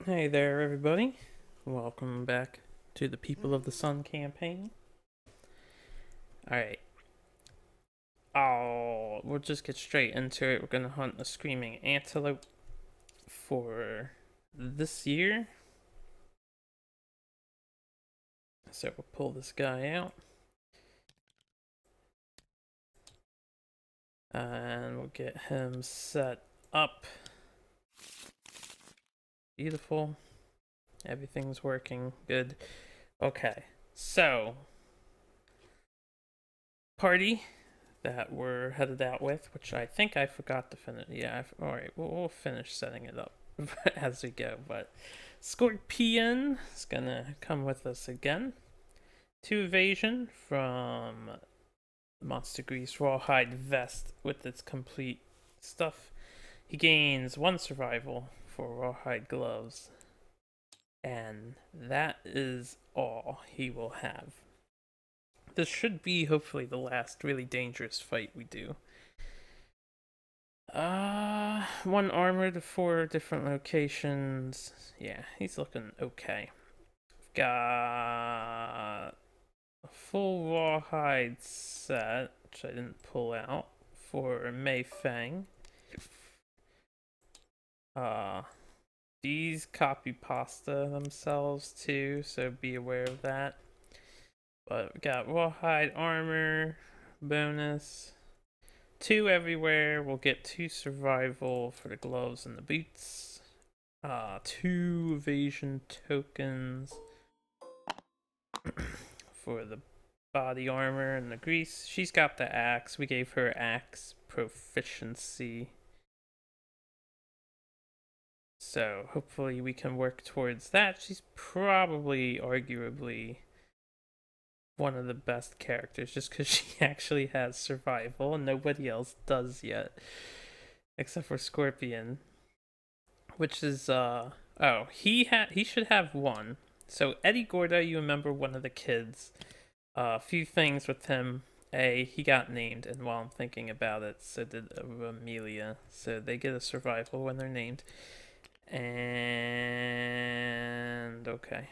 Hey there, everybody. Welcome back to the People of the Sun campaign. Alright. We'll just get straight into it. We're gonna hunt a screaming antelope for this year. So we'll pull this guy out. And we'll get him set up. Beautiful. Everything's working good. Okay, so party that we're headed out with, which I think I forgot to finish. Yeah, alright, we'll finish setting it up as we go. But Scorpion is gonna come with us again. 2 evasion from Monster Grease Rawhide Vest with its complete stuff. He gains 1 survival for Rawhide Gloves. And that is all he will have. This should be hopefully the last really dangerous fight we do. 1 armor to 4 different locations. Yeah, he's looking okay. Got a full rawhide set, which I didn't pull out, for Mei-Feng. These copy pasta themselves too, so be aware of that. But we got rawhide armor bonus. 2 everywhere. We'll get 2 survival for the gloves and the boots. 2 evasion tokens for the body armor and the grease. She's got the axe. We gave her axe proficiency. So hopefully we can work towards that. She's probably, arguably, one of the best characters just because she actually has survival and nobody else does yet. Except for Scorpion. Which is, he should have 1. So Eddie Gorda, you remember one of the kids. A few things with him. He got named, and while I'm thinking about it, so did Amelia. So they get a survival when they're named. And okay.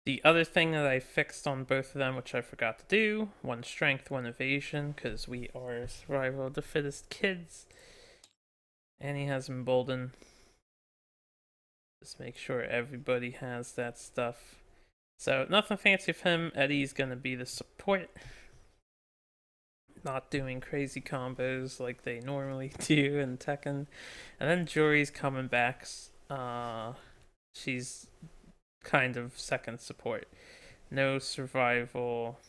The other thing that I fixed on both of them, which I forgot to do, 1 strength, 1 evasion, because we are survival of the fittest kids. And he has embolden. Just make sure everybody has that stuff. So nothing fancy of him. Eddie's gonna be the support. Not doing crazy combos like they normally do in Tekken. And then Jory's coming back. She's kind of second support. No survival.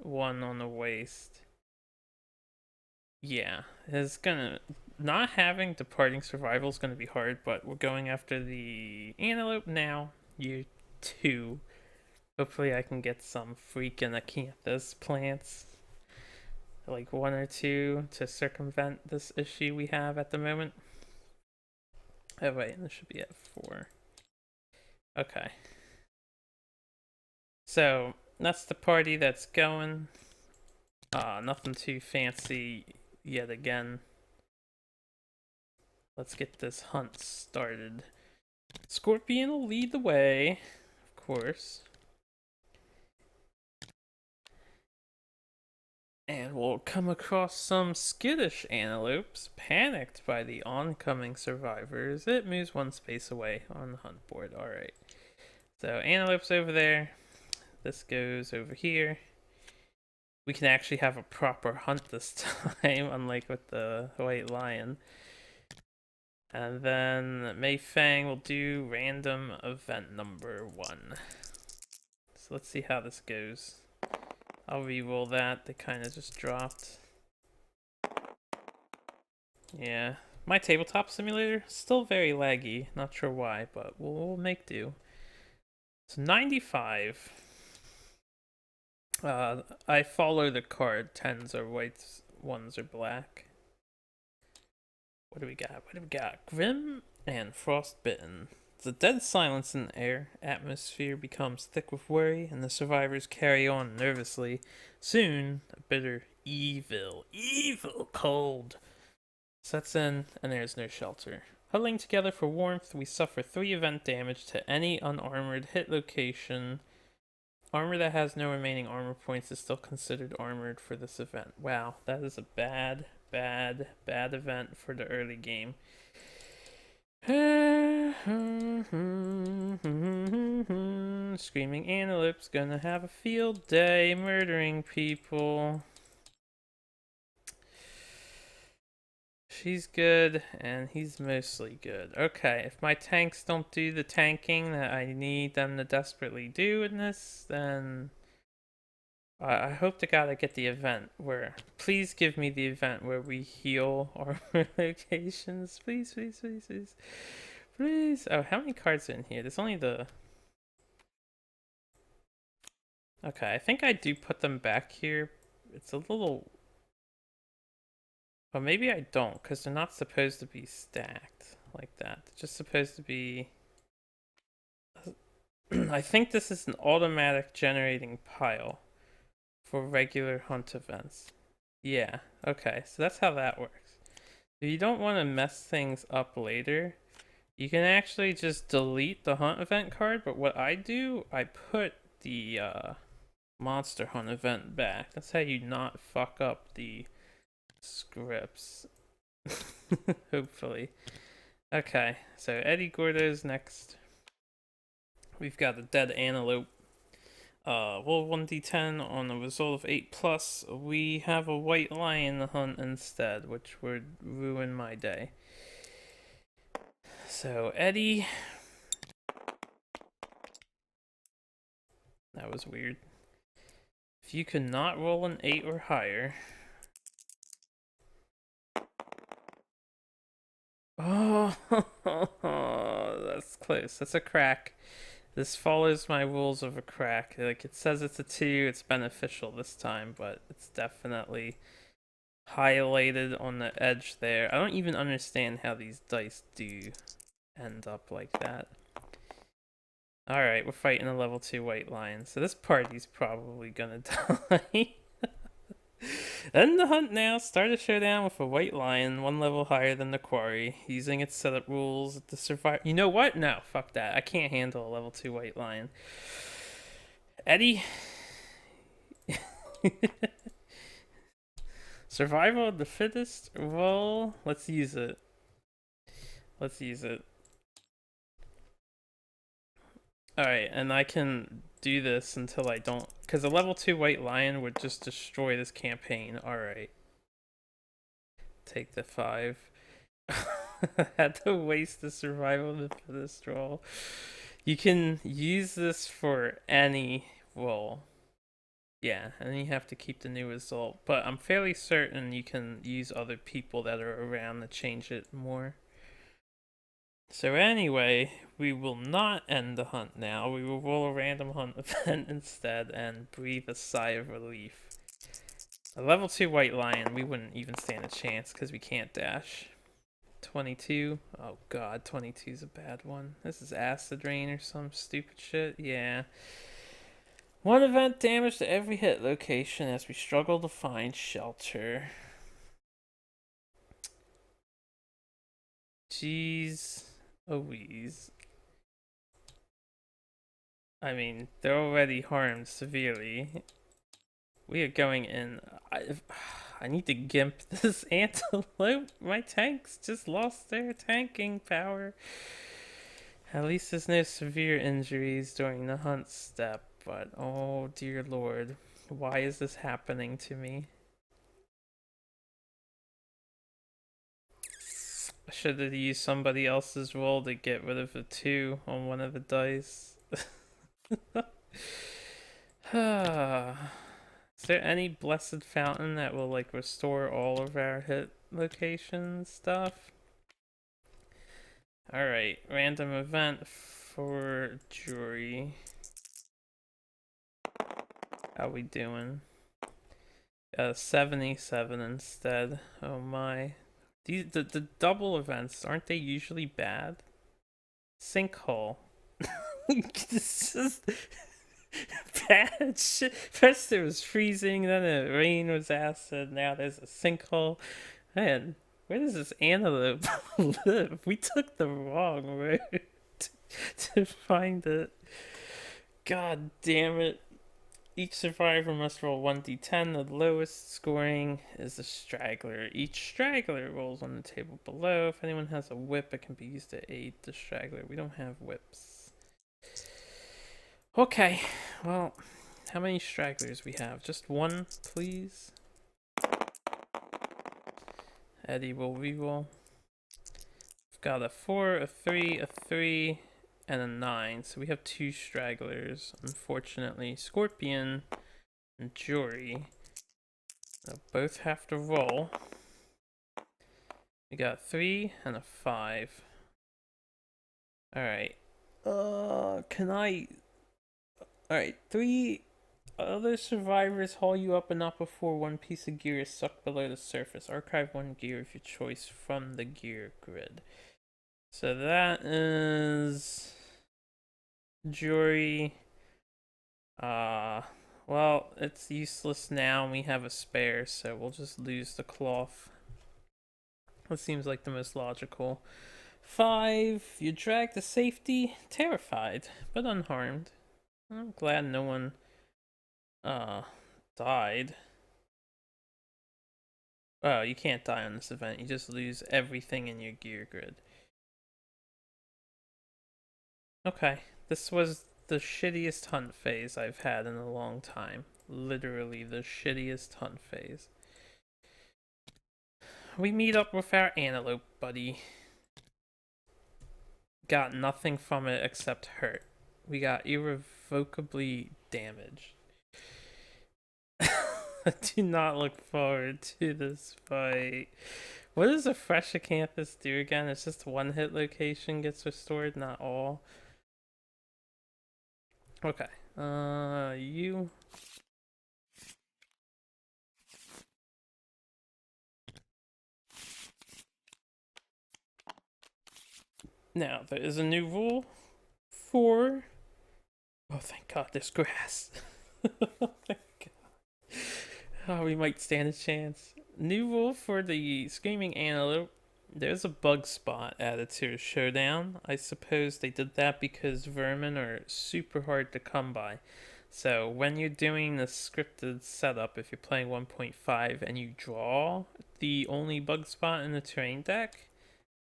1 on the waist. Yeah, it's gonna... Not having departing survival is gonna be hard, but we're going after the Antelope now. Year 2. Hopefully I can get some freaking acanthus plants. Like 1 or 2 to circumvent this issue we have at the moment. Oh wait, this should be at 4. Okay. So, that's the party that's going. Nothing too fancy yet again. Let's get this hunt started. Scorpion will lead the way, of course. And we'll come across some skittish antelopes, panicked by the oncoming survivors. It moves 1 space away on the hunt board. Alright. So, antelope's over there. This goes over here. We can actually have a proper hunt this time, unlike with the white lion. And then Mei-Feng will do random event number 1. So let's see how this goes. I'll re-roll that. They kind of just dropped. Yeah. My tabletop simulator, still very laggy. Not sure why, but we'll make do. So 95. I follow the card. 10s are white, 1s are black. What do we got? What do we got? Grim and Frostbitten. The dead silence in the air, atmosphere becomes thick with worry, and the survivors carry on nervously. Soon, a bitter, evil cold sets in, and there's no shelter. Huddling together for warmth, we suffer 3 event damage to any unarmored hit location. Armor that has no remaining armor points is still considered armored for this event. Wow, that is a bad event for the early game. Screaming Antelope's gonna have a field day murdering people. She's good, and he's mostly good. Okay, if my tanks don't do the tanking that I need them to desperately do in this, then I hope to God I get the event where... Please give me the event where we heal our locations. Please, please, please, please. Please. Oh, how many cards are in here? There's only the... Okay, I think I do put them back here. It's a little... But maybe I don't, because they're not supposed to be stacked like that. They're just supposed to be... I think this is an automatic generating pile for regular hunt events. Yeah, okay, so that's how that works. If you don't want to mess things up later, you can actually just delete the hunt event card, but what I do, I put the monster hunt event back. That's how you not fuck up the scripts. Hopefully. Okay, so Eddie Gordo's next. We've got a dead antelope. Roll 1d10 on a result of 8+. We have a white lion to hunt instead, which would ruin my day. So, Eddie. That was weird. If you could not roll an 8 or higher. Oh, that's close. That's a crack. This follows my rules of a crack. Like, it says it's a 2, it's beneficial this time, but it's definitely highlighted on the edge there. I don't even understand how these dice do end up like that. Alright, we're fighting a level 2 white lion, so this party's probably gonna die. End the hunt now. Start a showdown with a white lion, 1 level higher than the quarry, using its setup rules to survive. You know what? No, fuck that. I can't handle a level 2 white lion. Eddie? Survival of the fittest? Well, let's use it. Let's use it. Alright, and I can do this until I don't... Because a level 2 white lion would just destroy this campaign. Alright. Take the 5. Had to waste the survival of the fittest roll. You can use this for any roll. Yeah, and then you have to keep the new result. But I'm fairly certain you can use other people that are around to change it more. So anyway, we will not end the hunt now. We will roll a random hunt event instead and breathe a sigh of relief. A level 2 white lion, we wouldn't even stand a chance because we can't dash. 22. Oh god, 22 is a bad one. This is acid rain or some stupid shit. Yeah. 1 event damage to every hit location as we struggle to find shelter. Jeez. Louise. I mean, they're already harmed severely. We are going in. I need to gimp this antelope. My tanks just lost their tanking power. At least there's no severe injuries during the hunt step, but oh dear lord, why is this happening to me? I should have used somebody else's roll to get rid of the 2 on one of the dice. Is there any blessed fountain that will like restore all of our hit location stuff? Alright, random event for jury. How we doing? 77 instead. Oh my. The double events, aren't they usually bad? Sinkhole. This is bad shit. First there was freezing, then the rain was acid, now there's a sinkhole. Man, Where does this antelope live? We took the wrong road to find it. God damn it. Each survivor must roll 1d10. The lowest scoring is the straggler. Each straggler rolls on the table below. If anyone has a whip, it can be used to aid the straggler. We don't have whips. Okay, well, how many stragglers we have? Just one, please. Eddie will reroll. We've got a 4, a 3, a 3, and a 9. So we have 2 stragglers. Unfortunately, Scorpion and Jory, they'll both have to roll. We got 3 and a 5. Alright. Can I... Alright, 3 other survivors haul you up and not before one piece of gear is sucked below the surface. Archive one gear of your choice from the gear grid. So that is... Jory. Well, it's useless now. We have a spare, so we'll just lose the cloth. That seems like the most logical. 5, you drag to safety, terrified, but unharmed. I'm glad no one, died. Oh, you can't die on this event. You just lose everything in your gear grid. Okay, this was the shittiest hunt phase I've had in a long time. Literally the shittiest hunt phase. We meet up with our antelope buddy. Got nothing from it except hurt. We got irrevocably damaged. I do not look forward to this fight. What does a fresh acanthus do again? It's just one hit location gets restored, not all. Okay. You. Now, there is a new rule for... Oh, thank God, there's grass. Oh, thank God. Oh, we might stand a chance. New rule for the Screaming Antelope. There's a bug spot added to a showdown. I suppose they did that because vermin are super hard to come by. So when you're doing the scripted setup, if you're playing 1.5 and you draw the only bug spot in the terrain deck,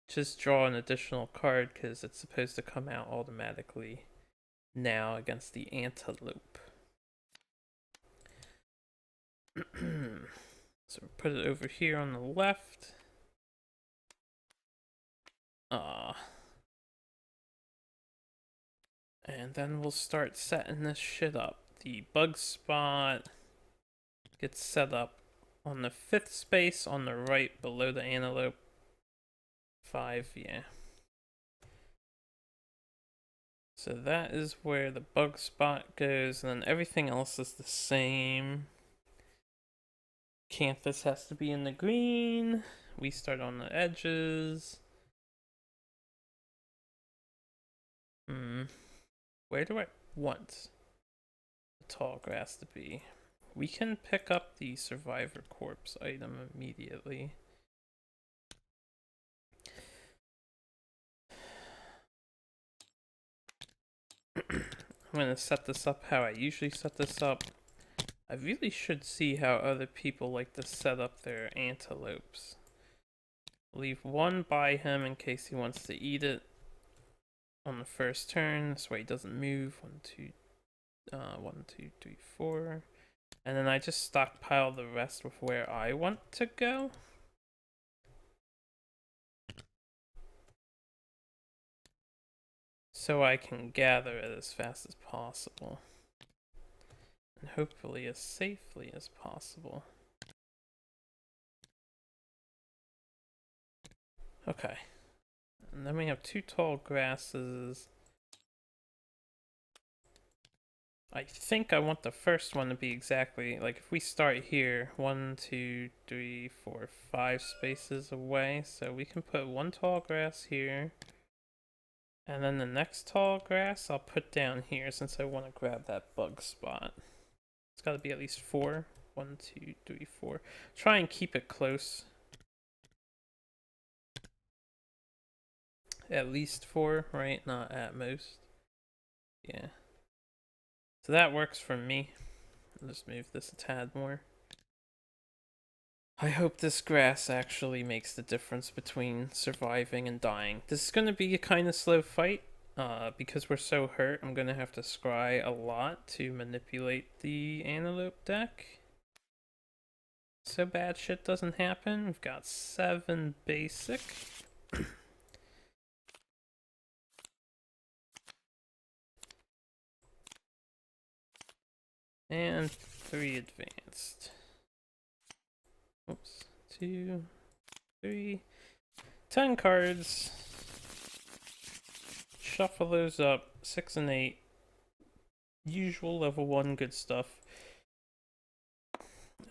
just draw an additional card because it's supposed to come out automatically now against the Antelope. So put it over here on the left. And then we'll start setting this shit up. The bug spot gets set up on the 5th space on the right below the antelope. 5, yeah. So that is where the bug spot goes, and then everything else is the same. Canthus has to be in the green. We start on the edges. Where do I want the tall grass to be? We can pick up the survivor corpse item immediately. I'm gonna set this up how I usually set this up. I really should see how other people like to set up their antelopes. Leave one by him in case he wants to eat it on the first turn. This way he doesn't move. 1, 2, 3, 4. And then I just stockpile the rest with where I want to go. So I can gather it as fast as possible. And hopefully as safely as possible. Okay. And then we have 2 tall grasses. I think I want the first one to be exactly, like if we start here, 1, 2, 3, 4, 5 spaces away. So we can put 1 tall grass here. And then the next tall grass I'll put down here since I want to grab that bug spot. It's got to be at least 4. 1, 2, 3, 4. Try and keep it close. at least 4, right? Not at most. Yeah. So that works for me. I'll just move this a tad more. I hope this grass actually makes the difference between surviving and dying. This is going to be a kind of slow fight. Because we're so hurt, I'm going to have to scry a lot to manipulate the Antelope deck. So bad shit doesn't happen. We've got 7 basic. And 3 advanced. Oops. 2, 3. 10 cards. Shuffle those up. 6 and 8. Usual level 1 good stuff.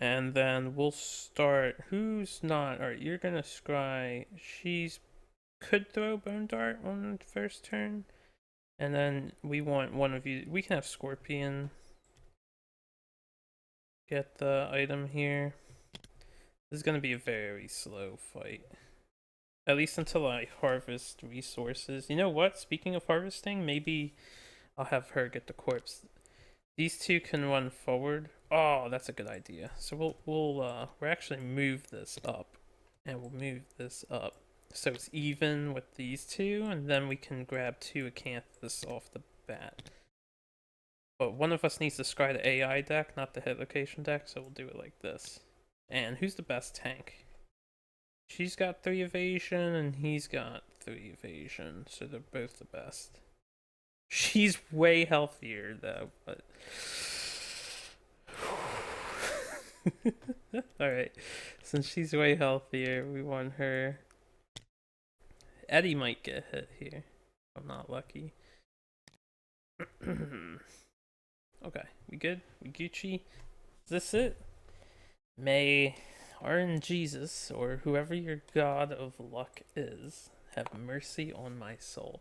And then we'll start. Who's not? Alright, you're gonna scry. She's could throw Bone Dart on the first turn. And then we want one of you. We can have Scorpion get the item here. This is gonna be a very slow fight. At least until I harvest resources. You know what? Speaking of harvesting, maybe I'll have her get the corpse. These two can run forward. Oh, that's a good idea. So we'll actually move this up, and we'll move this up so it's even with these two, and then we can grab 2 Acanthus off the bat. But one of us needs to scry the AI deck, not the hit location deck, so we'll do it like this. And who's the best tank? She's got 3 evasion, and he's got 3 evasion, so they're both the best. She's way healthier, though, but... Alright, since she's way healthier, we want her... Eddie might get hit here. I'm not lucky. Okay, we good? We Gucci? Is this it? May RNGesus, or whoever your god of luck is, have mercy on my soul.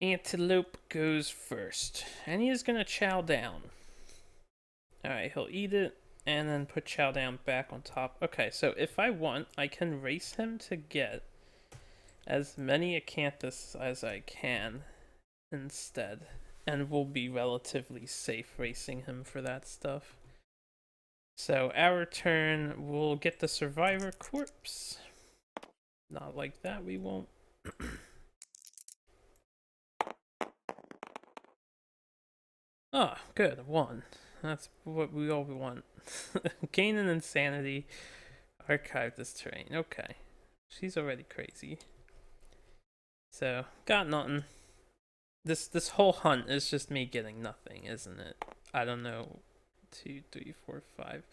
Antelope goes first, and he is gonna chow down. Alright, he'll eat it, and then put chow down back on top. Okay, so if I want, I can race him to get as many Acanthus as I can instead, and we'll be relatively safe racing him for that stuff. So our turn, we'll get the survivor corpse. Not like that, we won't. Oh, good, 1. That's what we all want. Gain an insanity. Archive this terrain. Okay. She's already crazy. So, got nothing. This whole hunt is just me getting nothing, isn't it? I don't know. 2, 3, 4, 5.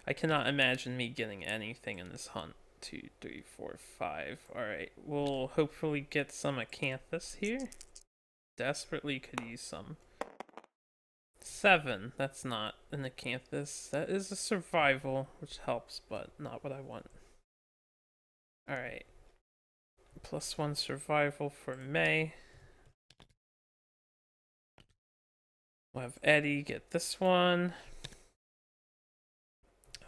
I cannot imagine me getting anything in this hunt. 2, 3, 4, 5. Alright, we'll hopefully get some Acanthus here. Desperately could use some. 7. That's not an Acanthus. That is a survival, which helps, but not what I want. Alright. +1 survival for May. We'll have Eddie get this one.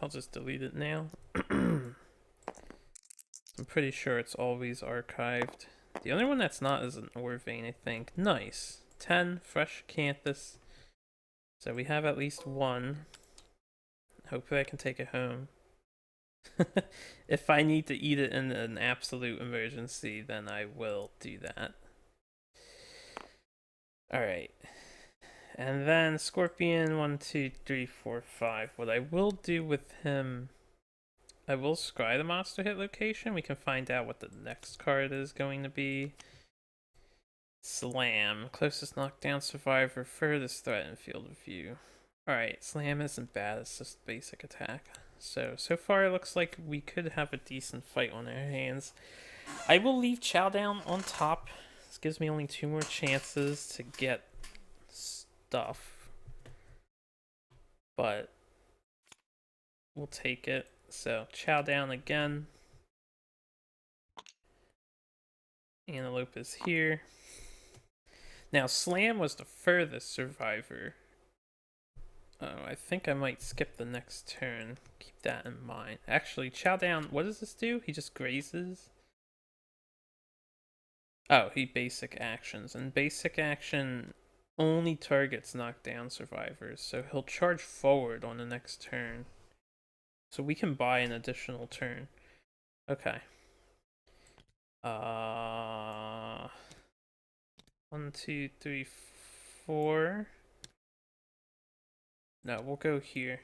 I'll just delete it now. I'm pretty sure it's always archived. The only one that's not is an Orvane, I think. Nice. 10 fresh Acanthus. So we have at least 1. Hopefully I can take it home. If I need to eat it in an absolute emergency, then I will do that. Alright. And then Scorpion, 1, 2, 3, 4, 5. What I will do with him, I will scry the monster hit location. We can find out what the next card is going to be. Slam. Closest knockdown survivor, furthest threat in field of view. Alright, Slam isn't bad, it's just basic attack. So far it looks like we could have a decent fight on our hands. I will leave Chow Down on top. This gives me only 2 more chances to get stuff. But we'll take it. So Chow Down again. Antelope is here. Now, Slam was the furthest survivor. Oh, I think I might skip the next turn. Keep that in mind. Actually, Chow Down, what does this do? He just grazes? Oh, he basic actions. And basic action only targets knockdown survivors, so he'll charge forward on the next turn. So we can buy an additional turn. Okay. 1, 2, 3, 4. No, we'll go here.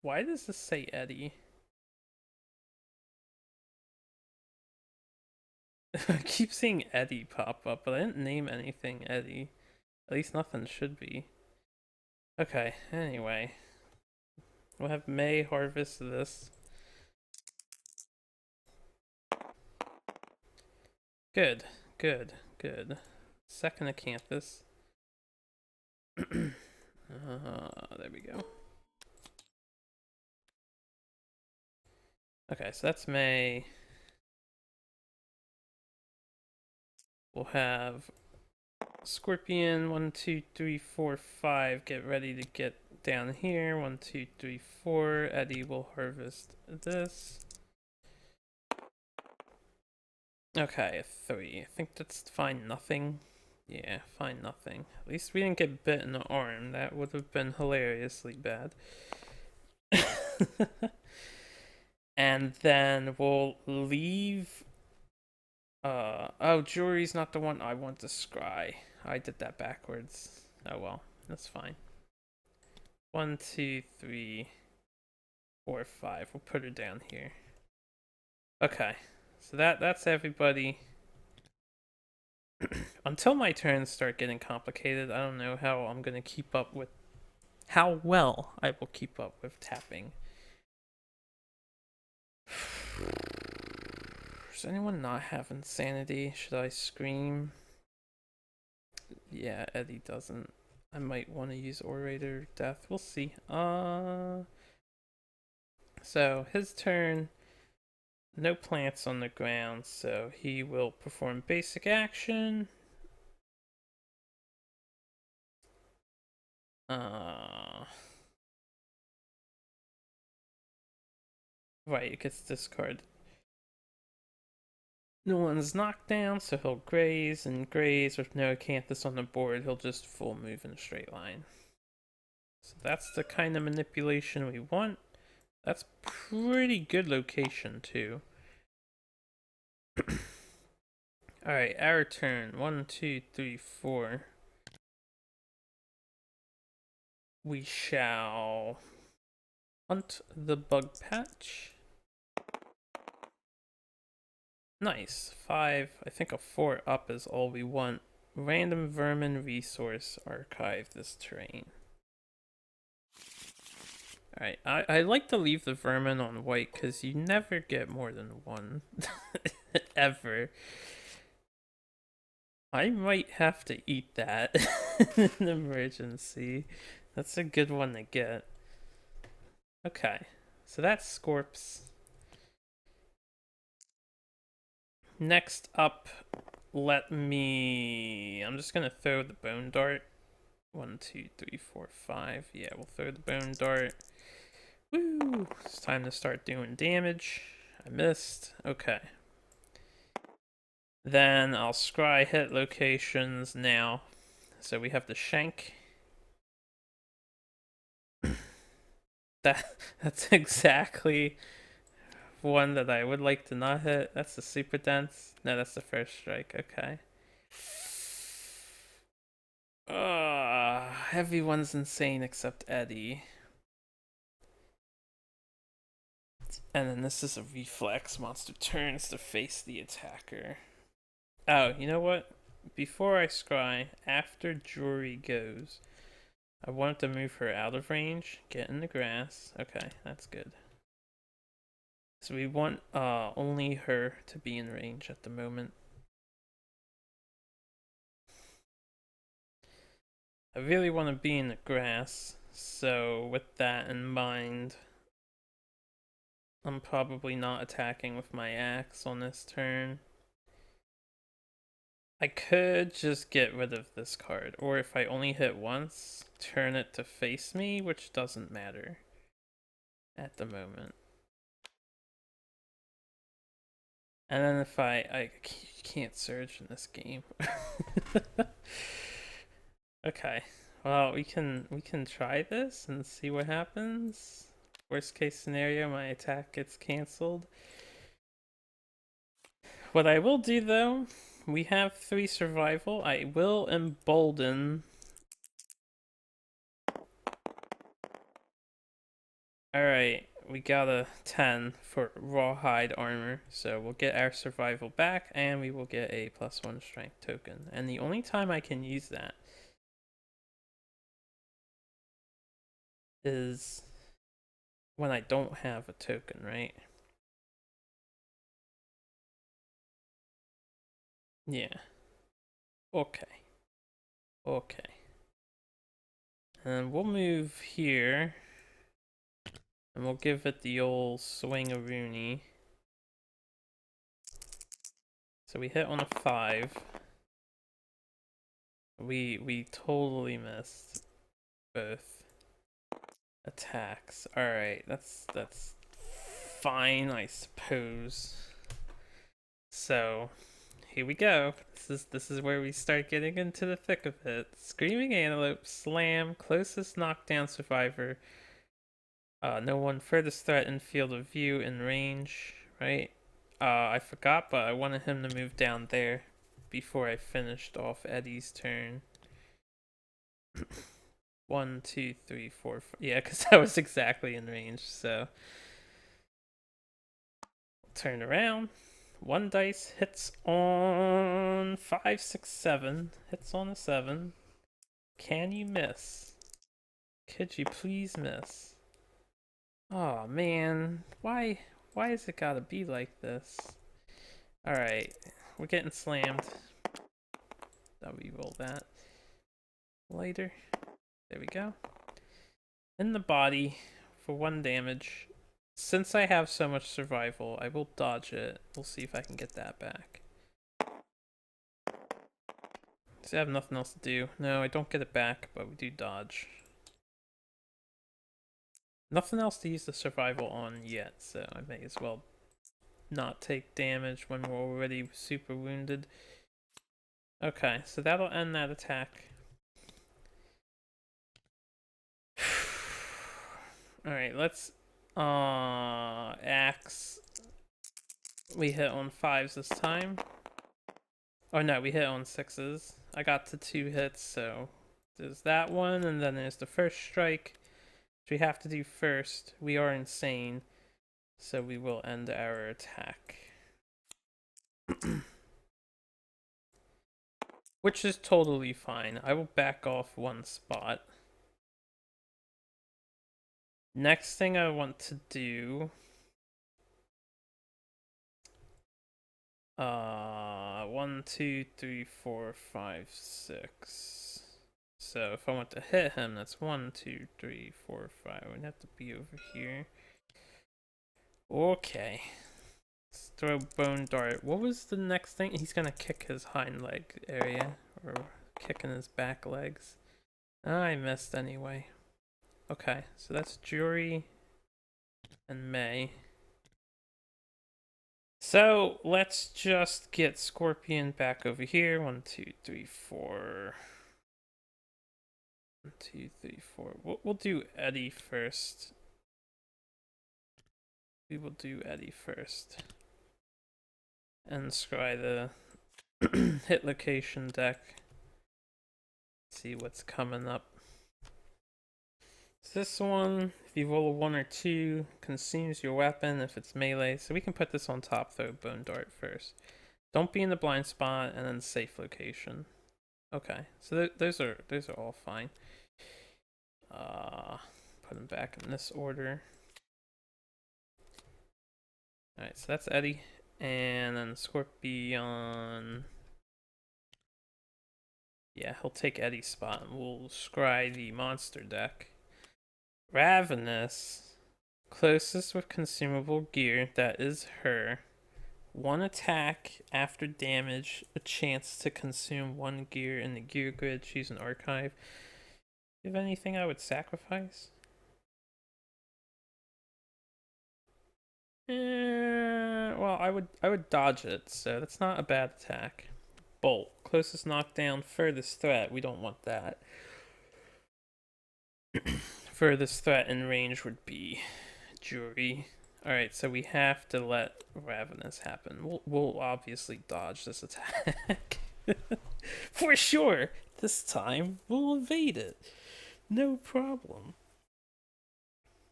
Why does this say Eddie? I keep seeing Eddie pop up, but I didn't name anything Eddie. At least nothing should be. Okay, anyway. We'll have May harvest this. Good, good, good. Second acanthus. There we go. Okay, so that's May. We'll have Scorpion, 1, 2, 3, 4, 5. Get ready to get down here. 1, 2, 3, 4. Eddie will harvest this. Okay, a 3. I think that's fine, nothing. Yeah, fine, nothing. At least we didn't get bit in the arm. That would have been hilariously bad. And then we'll leave. Oh, jewelry's not the one I want to scry. I did that backwards. Oh well, that's fine. 1, 2, 3, 4, 5. We'll put her down here. Okay, so that's everybody. Until my turns start getting complicated, I don't know how I'm gonna keep up with how well I will keep up with tapping. Does anyone not have insanity? Should I scream? Yeah, Eddie doesn't. I might want to use Orator Death. We'll see. So his turn. No plants on the ground, so he will perform basic action. Right, it gets discarded. No one's knocked down, so he'll graze, and graze with no acanthus on the board, he'll just full move in a straight line. So that's the kind of manipulation we want. That's pretty good location, too. Alright, our turn. 1, 2, 3, 4. We shall hunt the bug patch. Nice. 5. I think a 4 up is all we want. Random vermin resource archive this terrain. Alright, I like to leave the vermin on white because you never get more than one. Ever. I might have to eat that in an emergency. That's a good one to get. Okay, so that's Scorps. Next up, I'm just gonna throw the bone dart. 1, 2, 3, 4, 5. Yeah, we'll throw the bone dart. Woo! It's time to start doing damage. I missed. Okay. Then I'll scry hit locations now. So we have the shank. That's exactly one that I would like to not hit. That's the super dense. No, that's the first strike. Okay. Everyone's insane except Eddie. And then this is a reflex. Monster turns to face the attacker. Oh, you know what? Before I scry, after Jury goes, I want to move her out of range, get in the grass. Okay, that's good. So we want only her to be in range at the moment. I really want to be in the grass, so with that in mind, I'm probably not attacking with my axe on this turn. I could just get rid of this card, or if I only hit once, turn it to face me, which doesn't matter at the moment. And then if I You can't surge in this game. Okay. Well, we can try this and see what happens. Worst case scenario, my attack gets cancelled. What I will do though, we have 3 survival. I will embolden. Alright, we got a 10 for rawhide armor, so we'll get our survival back and we will get a +1 strength token. And the only time I can use that is when I don't have a token, right? Yeah. Okay. Okay. And we'll move here. And we'll give it the old swing-a-rooney. So we hit on a 5. We totally missed both attacks. Alright, that's fine, I suppose. So here we go. This is where we start getting into the thick of it. Screaming Antelope, slam, closest knockdown survivor. No one furthest threat in field of view in range, right? I forgot, but I wanted him to move down there before I finished off Eddie's turn. 1, 2, 3, 4, 5. Yeah, because I was exactly in range, so. Turn around. 1 dice hits on 5, 6, 7. Hits on a 7. Can you miss? Could you please miss? Oh man, why has it gotta be like this? Alright, we're getting slammed. I'll re-roll that. Later. There we go. In the body for 1 damage. Since I have so much survival, I will dodge it. We'll see if I can get that back. So I have nothing else to do. No, I don't get it back, but we do dodge. Nothing else to use the survival on yet, so I may as well not take damage when we're already super wounded. Okay, so that'll end that attack. Alright, let's axe. We hit on 5s this time. Oh no, we hit on 6s. I got to 2 hits, so there's that one, and then there's the first strike, which we have to do first. We are insane, so we will end our attack. Which is totally fine. I will back off 1 spot. Next thing I want to do... 1, 2, 3, 4, 5, 6. So if I want to hit him, that's 1, 2, 3, 4, 5. We'd have to be over here. Okay. Let's throw bone dart. What was the next thing? He's gonna kick his hind leg area, or kicking his back legs. I missed anyway. Okay, so that's Jury and Mei. So let's just get Scorpion back over here. 1, 2, 3, 4. 1, 2, 3, 4. We'll do Eddie first. We will do Eddie first. And scry the hit location deck. See what's coming up. So this one, if you roll a 1 or 2, consumes your weapon if it's melee. So we can put this on top, throw Bone Dart first. Don't be in the blind spot, and then safe location. Okay, so those are all fine. Put them back in this order. Alright, so that's Eddie. And then Scorpion. Yeah, he'll take Eddie's spot, and we'll scry the monster deck. Ravenous. Closest with consumable gear, that is her. 1 attack after damage, a chance to consume 1 gear in the gear grid. Choose an archive. Do you have anything I would sacrifice? well, I would dodge it, so that's not a bad attack. Bolt. Closest knockdown, furthest threat. We don't want that. Furthest threat in range would be Jury. Alright, so we have to let Ravenous happen. We'll obviously dodge this attack. For sure! This time, we'll evade it. No problem.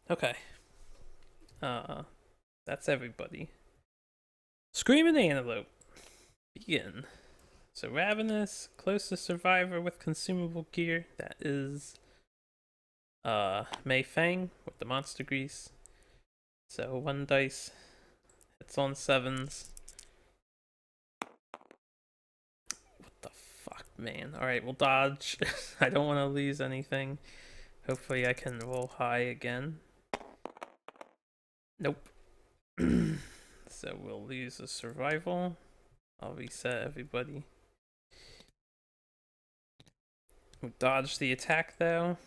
Okay. That's everybody. Screaming Antelope. Begin. So Ravenous, closest survivor with consumable gear. That is Mei-Feng with the monster grease. So 1 dice. It's on 7s. What the fuck, man? Alright, we'll dodge. I don't want to lose anything. Hopefully I can roll high again. Nope. So we'll lose a survival. I'll reset everybody. We dodged the attack though.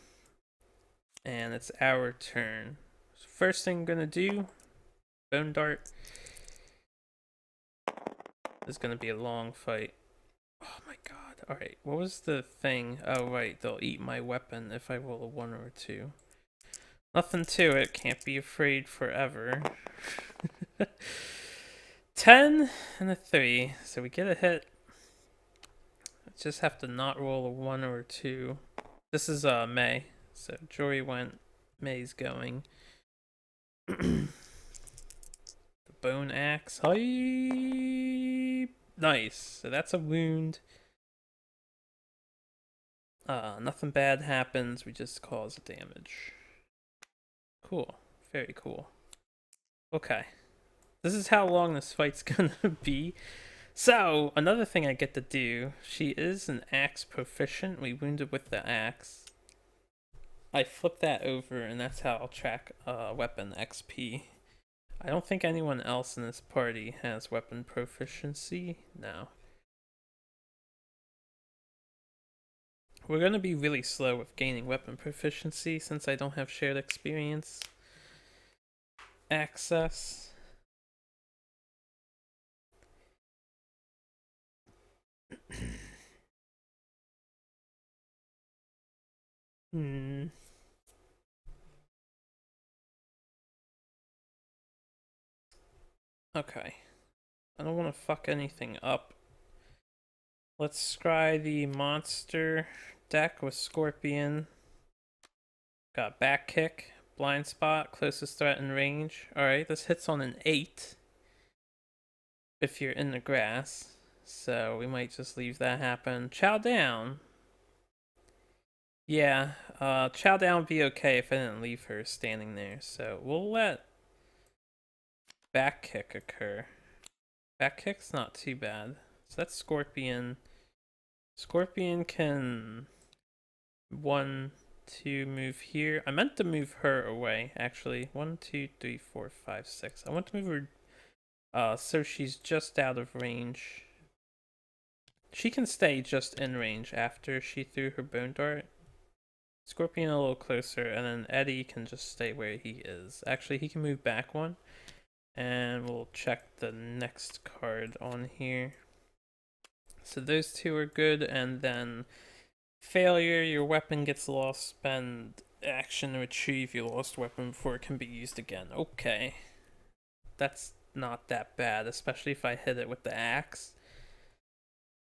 And it's our turn. So first thing I'm gonna do, Bone Dart. This is gonna be a long fight. Oh my god. Alright, what was the thing? Oh right, they'll eat my weapon if I roll a 1 or a 2. Nothing to it, can't be afraid forever. 10 and a 3, so we get a hit. Just have to not roll a 1 or a 2. This is Mei, so Jory went, May's going. The bone axe, hi! Nice, so that's a wound. Nothing bad happens, we just cause damage. Cool, very cool. Okay, this is how long this fight's gonna be. So, another thing I get to do, she is an axe proficient. We wounded with the axe. I flip that over, and that's how I'll track weapon XP. I don't think anyone else in this party has weapon proficiency. No. We're going to be really slow with gaining weapon proficiency since I don't have shared experience access. Okay. I don't want to fuck anything up. Let's scry the monster deck with Scorpion. Got back kick, blind spot, closest threat in range. Alright, this hits on an 8 if you're in the grass. So we might just leave that happen. Chow down. Yeah, chow down would be okay if I didn't leave her standing there. So we'll let back kick occur. Back kick's not too bad. So that's Scorpion. Scorpion can 1, 2 move here. I meant to move her away, actually. 1, 2, 3, 4, 5, 6. I want to move her so she's just out of range. She can stay just in range after she threw her bone dart. Scorpion a little closer, and then Eddie can just stay where he is. Actually, he can move back 1. And we'll check the next card on here. So those 2 are good, and then failure, your weapon gets lost, spend action to retrieve your lost weapon before it can be used again. Okay. That's not that bad, especially if I hit it with the axe.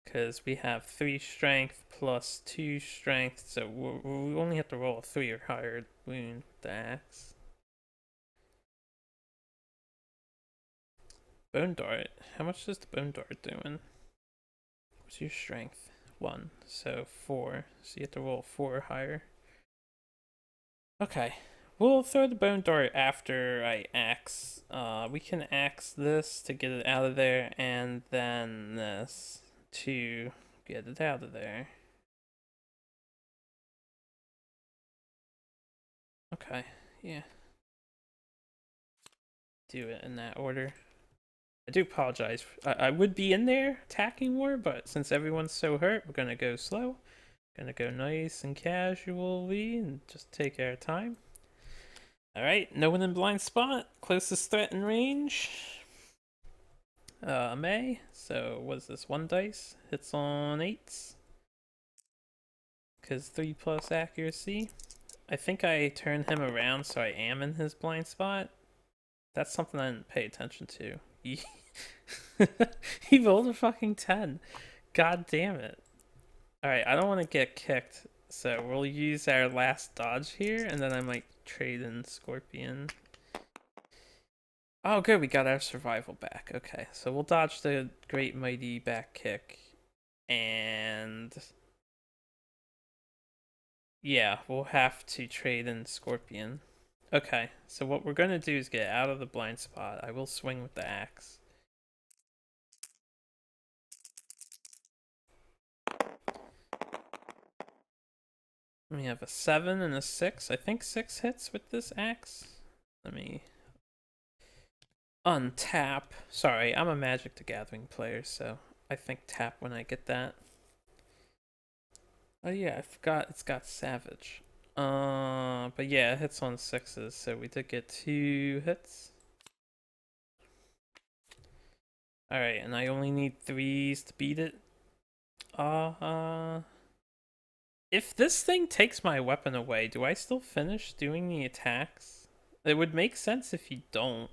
Because we have 3 strength plus 2 strength, so we only have to roll a 3 or higher wound with the axe. Bone dart. How much is the bone dart doing? What's your strength? 1, so 4. So you have to roll 4 or higher. Okay. We'll throw the bone dart after I axe. We can axe this to get it out of there, and then this to get it out of there. Okay, yeah. Do it in that order. I do apologize. I would be in there attacking more, but since everyone's so hurt, we're gonna go slow. Gonna go nice and casually and just take our time. Alright, no one in blind spot. Closest threat in range. Mei. So what is this? 1 dice. Hits on 8s. Because 3 plus accuracy. I think I turned him around so I am in his blind spot. That's something I didn't pay attention to. He rolled a fucking 10. God damn it. Alright, I don't want to get kicked. So we'll use our last dodge here, and then I might trade in Scorpion. Oh, good, we got our survival back. Okay, so we'll dodge the Great Mighty back kick. And yeah, we'll have to trade in Scorpion. Okay, so what we're gonna do is get out of the blind spot. I will swing with the axe. We have a 7 and a 6. I think 6 hits with this axe. Let me untap. Sorry, I'm a Magic the Gathering player, so I think tap when I get that. Oh yeah, I forgot it's got Savage. But yeah, it hits on 6s, so we did get 2 hits. Alright, and I only need 3s to beat it. If this thing takes my weapon away, do I still finish doing the attacks? It would make sense if you don't.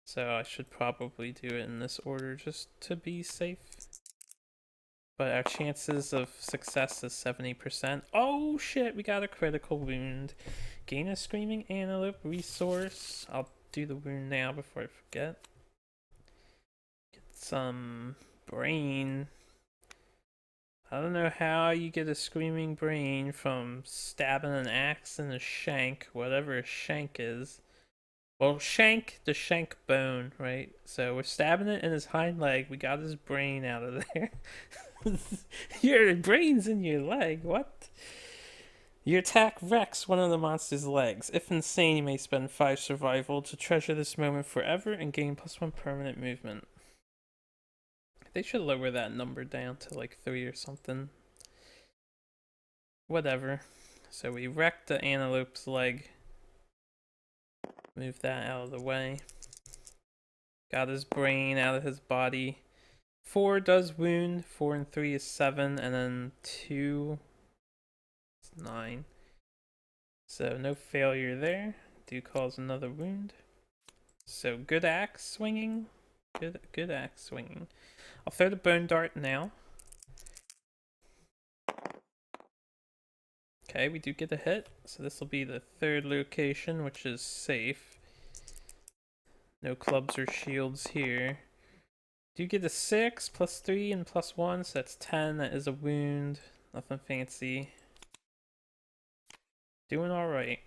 So I should probably do it in this order just to be safe. But our chances of success is 70%. Oh shit, we got a critical wound. Gain a Screaming Antelope resource. I'll do the wound now before I forget. Get some brain. I don't know how you get a Screaming Brain from stabbing an axe in a shank, whatever a shank is. Well, shank, the shank bone, right? So we're stabbing it in his hind leg. We got his brain out of there. Your brain's in your leg. What? Your attack wrecks one of the monster's legs. If insane, you may spend 5 survival to treasure this moment forever and gain +1 permanent movement. They should lower that number down to like 3 or something. Whatever. So we wrecked the antelope's leg. Move that out of the way. Got his brain out of his body. 4 does wound. 4 and 3 is 7. And then 2 is 9. So no failure there. Do cause another wound. So good axe swinging. Good axe swinging. I'll throw the bone dart now. Okay, we do get a hit. So this will be the 3rd location, which is safe. No clubs or shields here. Do get a 6 plus 3 and +1, so that's 10. That is a wound. Nothing fancy. Doing alright.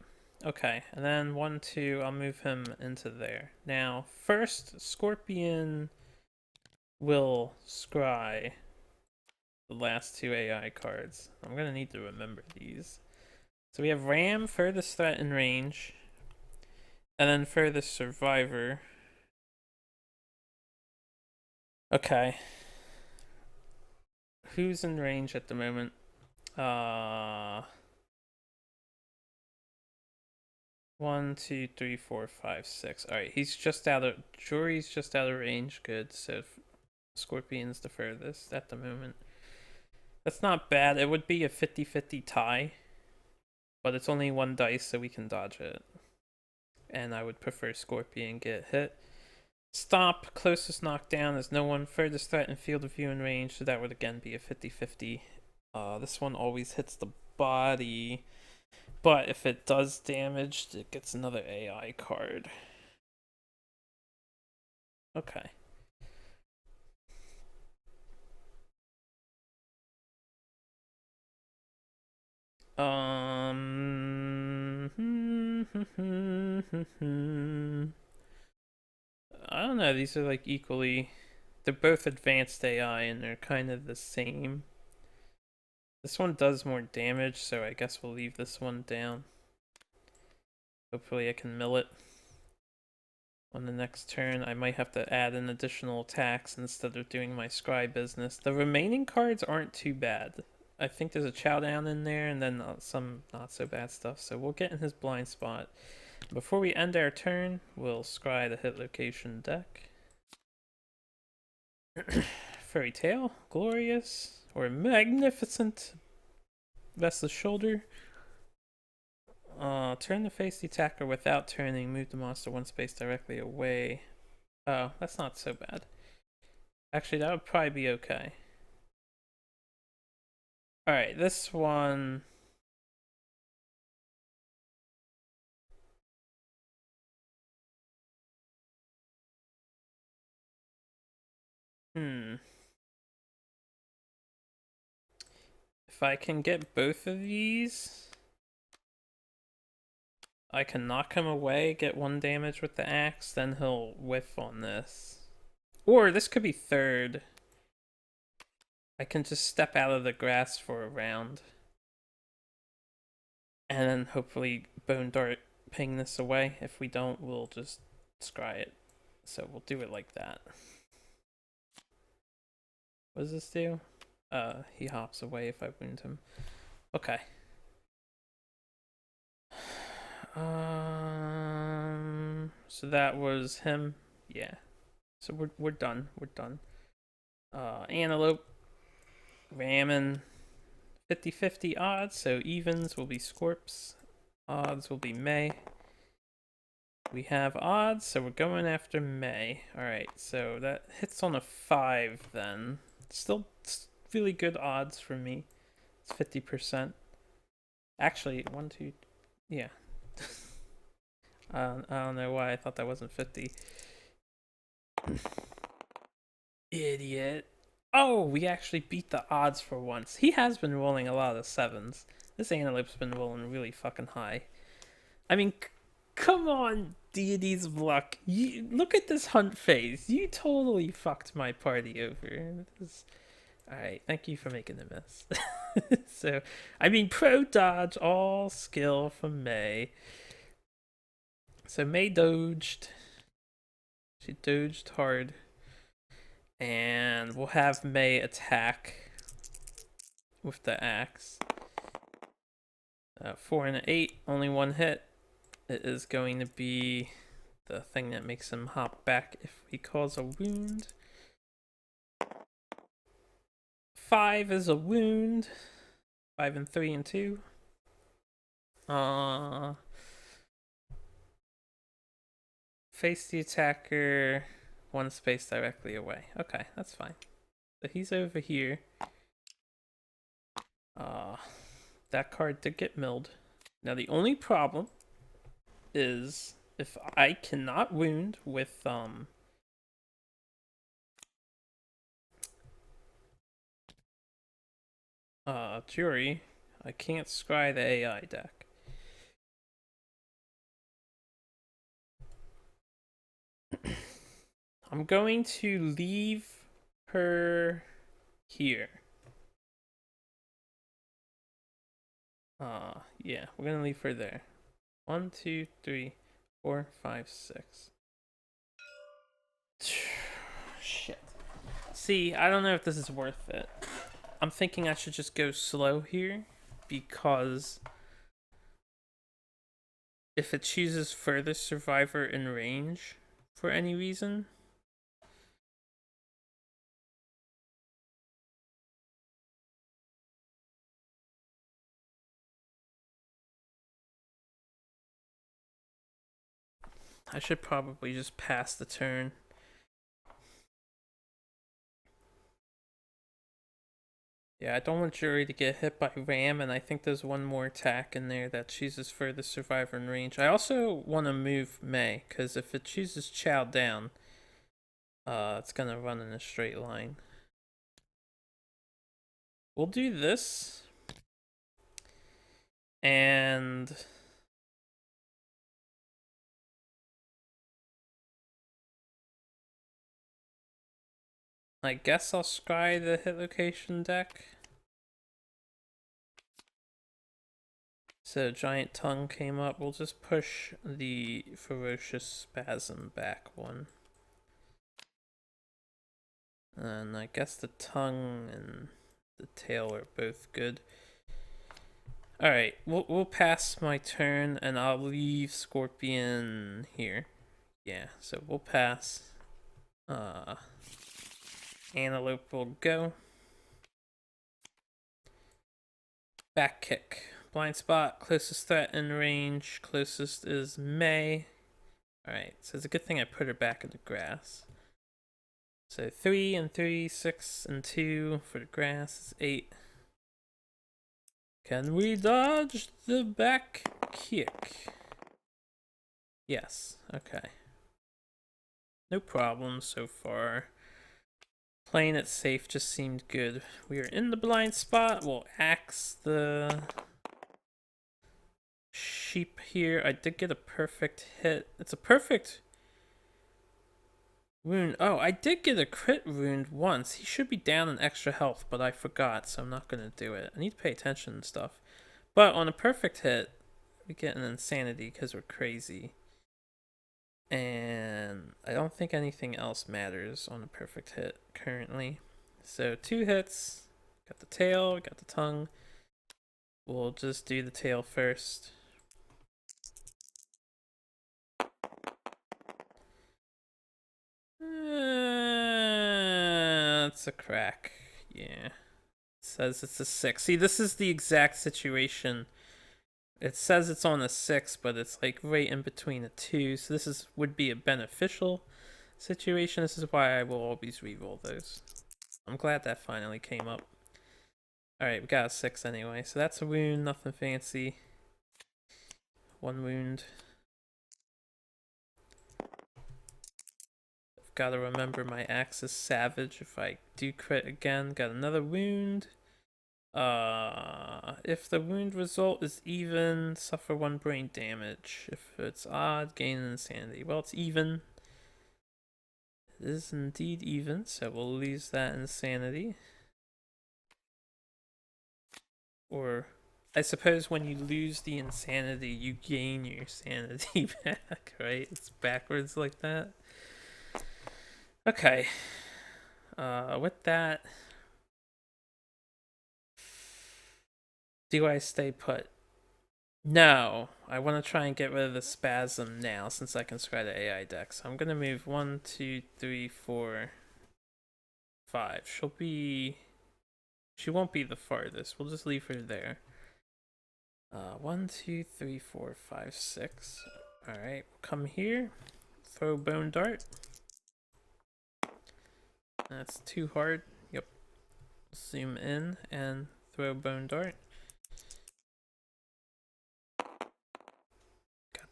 Okay, and then 1, 2, I'll move him into there. Now, first, Scorpion will scry the last 2 AI cards. I'm gonna need to remember these. So we have Ram, furthest threat in range, and then furthest survivor. Okay. Who's in range at the moment? 1, 2, 3, 4, 5, 6. Alright, he's just out of Jury's just out of range. Good. So Scorpion's the furthest at the moment. That's not bad. It would be a 50-50 tie. But it's only 1 dice, so we can dodge it. And I would prefer Scorpion get hit. Stop, closest knockdown is no one, furthest threat in field of view and range, so that would again be a 50-50. This one always hits the body, but if it does damage, it gets another AI card. Okay. I don't know, these are like equally, they're both advanced AI and they're kind of the same. This one does more damage, so I guess we'll leave this one down. Hopefully I can mill it on the next turn. I might have to add an additional attacks instead of doing my scry business. The remaining cards aren't too bad. I think there's a Chowdown in there and then some not so bad stuff, so we'll get in his blind spot. Before we end our turn, we'll scry the hit location deck. Fairy Tale, Glorious, or Magnificent. Vestless Shoulder. Turn to face the attacker without turning. Move the monster one space directly away. Oh, that's not so bad. Actually, that would probably be okay. Alright, this one. If I can get both of these, I can knock him away, get 1 damage with the axe, then he'll whiff on this. Or this could be third. I can just step out of the grass for a round. And then hopefully Bone Dart ping this away. If we don't, we'll just scry it. So we'll do it like that. What does this do? He hops away if I wound him. Okay. So that was him. Yeah. So we're done. We're done. Antelope. Ramming. 50-50 odds, so evens will be Scorps. Odds will be Mei. We have odds, so we're going after Mei. Alright, so that hits on a 5 then. Still really good odds for me. It's 50%. Actually, 1, 2, yeah. I don't know why I thought that wasn't 50. Idiot. Oh, we actually beat the odds for once. He has been rolling a lot of 7s. This Antelope's been rolling really fucking high. I mean, come on, deities of luck. Look at this hunt phase. You totally fucked my party over. Alright, thank you for making the miss. So, I mean, pro dodge, all skill from Mei. So Mei dodged. She dodged hard. And we'll have Mei attack with the axe. 4 and an 8, only 1 hit. It is going to be the thing that makes him hop back if he cause a wound. 5 is a wound. 5 and 3 and 2. Face the attacker 1 space directly away. Okay, that's fine. So he's over here. That card did get milled. Now the only problem is if I cannot wound with Jury, I can't scry the AI deck. I'm going to leave her here. Yeah, we're gonna leave her there. 1, 2, 3, 4, 5, 6. Shit. See, I don't know if this is worth it. I'm thinking I should just go slow here because if it chooses furthest survivor in range for any reason, I should probably just pass the turn. Yeah, I don't want Jury to get hit by Ram, and I think there's one more attack in there that chooses furthest survivor in range. I also want to move Mei, because if it chooses Chow down, it's gonna run in a straight line. We'll do this. And I guess I'll scry the hit location deck. So Giant Tongue came up. We'll just push the Ferocious Spasm back 1. And I guess the Tongue and the Tail are both good. Alright, we'll pass my turn and I'll leave Scorpion here. Yeah, so we'll pass. Antelope will go. Back kick. Blind spot. Closest threat in range. Closest is Mei. Alright, so it's a good thing I put her back in the grass. So 3 and 3, 6 and 2 for the grass is 8. Can we dodge the back kick? Yes, okay. No problem so far. Playing it safe just seemed good. We are in the blind spot. We'll axe the sheep here. I did get a perfect hit. It's a perfect wound. Oh, I did get a crit wound once. He should be down in extra health, but I forgot, so I'm not going to do it. I need to pay attention and stuff. But on a perfect hit, we get an insanity because we're crazy. And I don't think anything else matters on a perfect hit currently. So 2 hits. Got the tail, got the tongue. We'll just do the tail first. That's a crack. Yeah. It says it's a 6. See, this is the exact situation. It says it's on a 6, but it's like right in between a 2. So this would be a beneficial situation. This is why I will always reroll those. I'm glad that finally came up. Alright, we got a 6 anyway. So that's a wound, nothing fancy. 1 wound. I've got to remember my axe is savage. If I do crit again, got another wound. If the wound result is even, suffer 1 brain damage. If it's odd, gain an insanity. Well, it's even. It is indeed even, so we'll lose that insanity. Or, I suppose when you lose the insanity, you gain your sanity back, right? It's backwards like that. Okay. With that, do I stay put? No, I want to try and get rid of the spasm now since I can scry the AI deck. So I'm going to move 1, 2, 3, 4, 5. She won't be the farthest. We'll just leave her there. 1, 2, 3, 4, 5, 6. Alright, we'll come here. Throw bone dart. That's too hard. Yep. Zoom in and throw bone dart.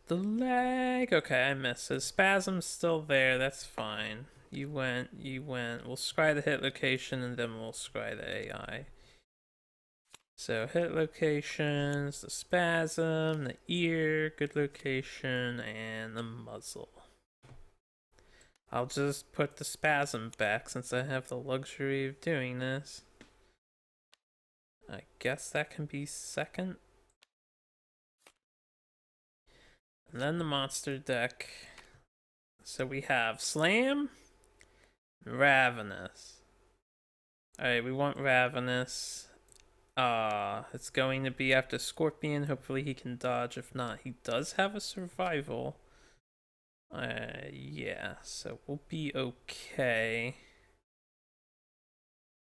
The leg. Okay, I missed. So spasm's still there. That's fine. You went. We'll scry the hit location and then we'll scry the AI. So hit locations, the spasm, the ear, good location, and the muzzle. I'll just put the spasm back since I have the luxury of doing this. I guess that can be second. And then the monster deck. So we have Slam, Ravenous. Alright, we want Ravenous. It's going to be after Scorpion. Hopefully he can dodge. If not, he does have a survival. Yeah, so we'll be okay.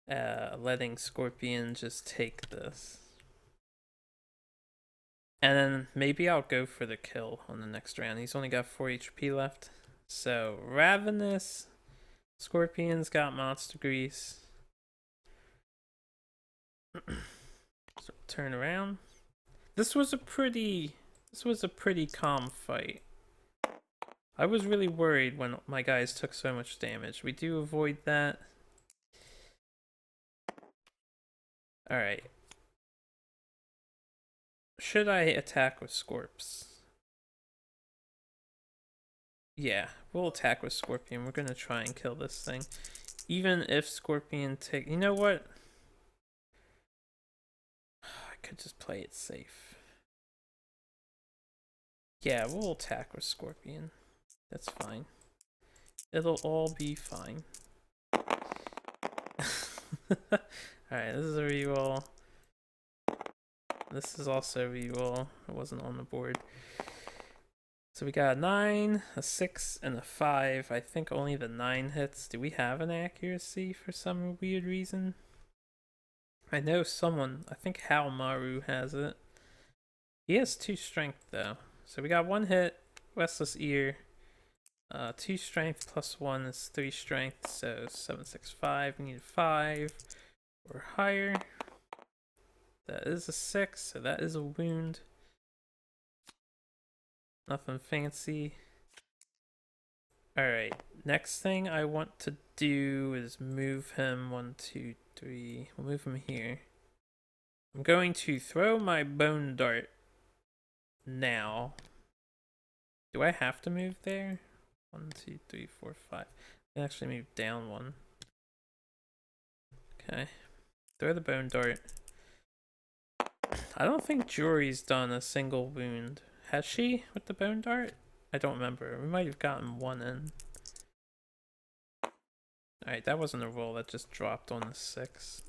Letting Scorpion just take this. And then maybe I'll go for the kill on the next round. He's only got 4 HP left. So, Ravenous. Scorpion's got Monster Grease. So, turn around. This was a pretty calm fight. I was really worried when my guys took so much damage. We do avoid that. Alright. Should I attack with Scorps? Yeah, we'll attack with Scorpion. We're gonna try and kill this thing. Even if Scorpion take... You know what? I could just play it safe. Yeah, we'll attack with Scorpion. That's fine. It'll all be fine. Alright, this is a reroll. This is also a reroll. It wasn't on the board. So we got a 9, a 6, and a 5. I think only the 9 hits. Do we have an accuracy for some weird reason? I know someone, I think Hal Maru has it. He has 2 strength though. So we got 1 hit, Restless Ear. 2 strength plus 1 is 3 strength, so 7, 6, 5. We need 5 or higher. That is a 6, so that is a wound. Nothing fancy. Alright, next thing I want to do is move him 1, 2, 3. We'll move him here. I'm going to throw my bone dart now. Do I have to move there? 1, 2, 3, 4, 5. I can actually move down 1. Okay. Throw the bone dart. I don't think Jury's done a single wound. Has she with the bone dart? I don't remember. We might have gotten 1 in. Alright, that wasn't a roll, that just dropped on the 6.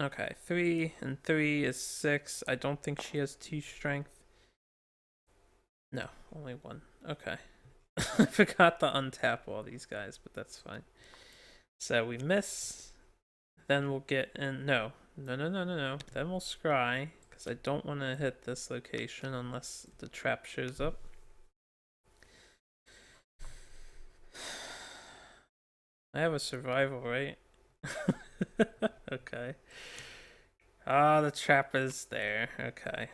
Okay, 3 and 3 is 6. I don't think she has 2 strength. No, only 1. Okay. I forgot to untap all these guys, but that's fine. So we miss. Then we'll get in. No. Then we'll scry, because I don't want to hit this location unless the trap shows up. I have a survival, right? Okay. Ah, the trap is there. Okay.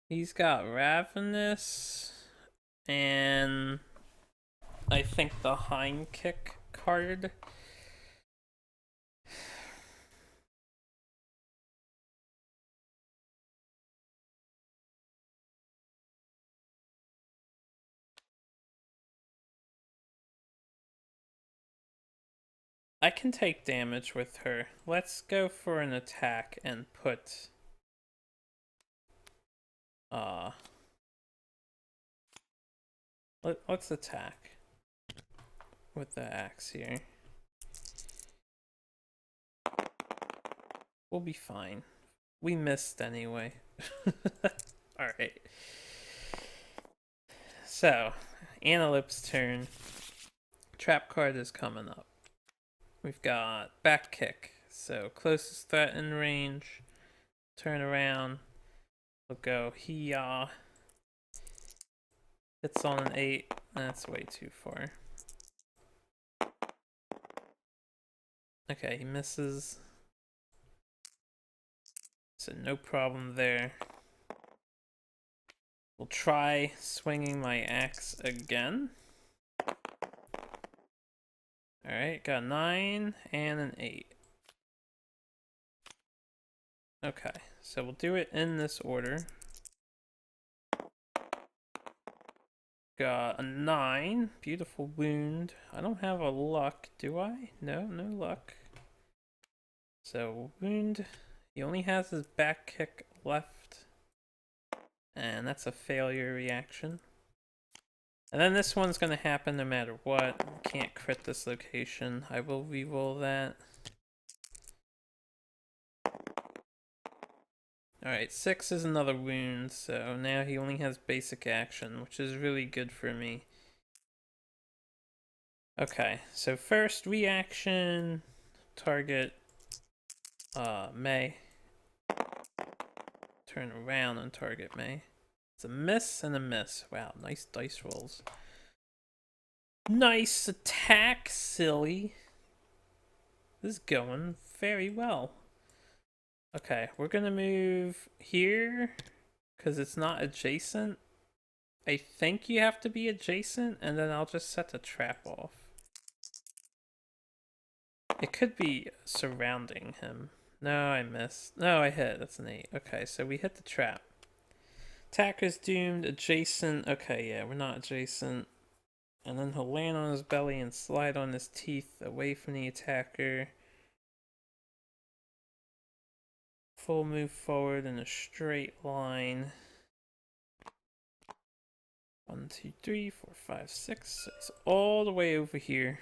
He's got Ravenous and I think the Hind Kick card. I can take damage with her. Let's go for an attack and put let's attack with the axe here. We'll be fine. We missed anyway. Alright. So, Antelope's turn. Trap card is coming up. We've got back kick. So, closest threat in range. Turn around. We'll go he-yaw. Hits on an 8. That's way too far. Okay, he misses. So no problem there. We'll try swinging my axe again. Alright, got a 9 and an 8. Okay, so we'll do it in this order. Got a 9. Beautiful wound. I don't have a luck, do I? No, no luck. So, wound. He only has his back kick left. And that's a failure reaction. And then this one's going to happen no matter what. Can't crit this location. I will reroll that. Alright, 6 is another wound, so now he only has basic action, which is really good for me. Okay, so first reaction, target Mei. Turn around and target Mei. It's a miss and a miss. Wow, nice dice rolls. Nice attack, silly. This is going very well. Okay, we're gonna move here because it's not adjacent. I think you have to be adjacent, and then I'll just set the trap off. It could be surrounding him. No, I missed. No, I hit. That's an 8. Okay, so we hit the trap. Attacker's doomed. Adjacent. Okay, yeah, we're not adjacent. And then he'll land on his belly and slide on his teeth away from the attacker. full move forward in a straight line. 1, 2, 3, 4, 5, 6. It's all the way over here.